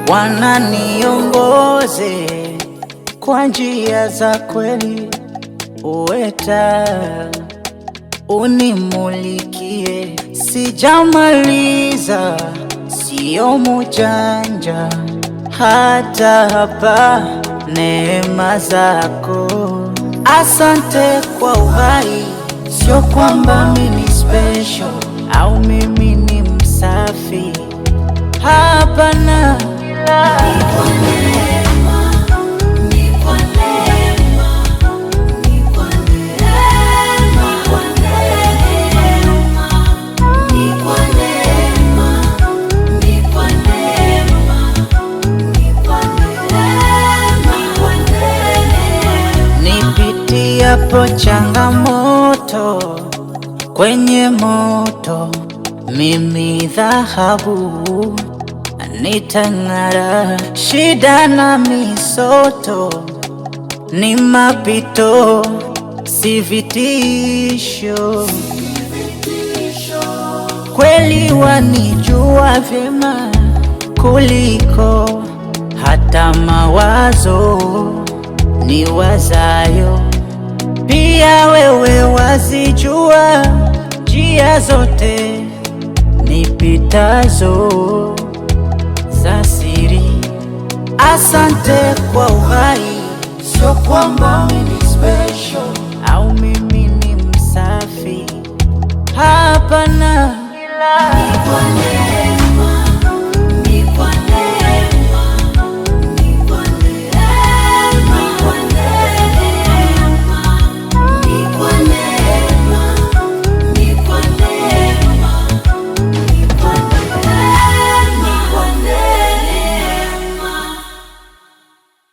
Bwana niongoze kwa njia za kweli, uwe taa unimulikie. Sijamaliza, sio mjanja, hata hapa neema zako. Asante kwa uhai, sio kwamba mimi special au mimi ni msafi, hapana. Nipitiapo changamoto, kwenye moto, mimi dhahabu nitang'ara. Shida na misoto ni mapito, si vitisho. Kweli wanijua vyema kuliko hata mawazo ni wazayo. Pia wewe wazijua njia zote nipitazo za siri. Asante kwa uhai, sio kwamba mimi special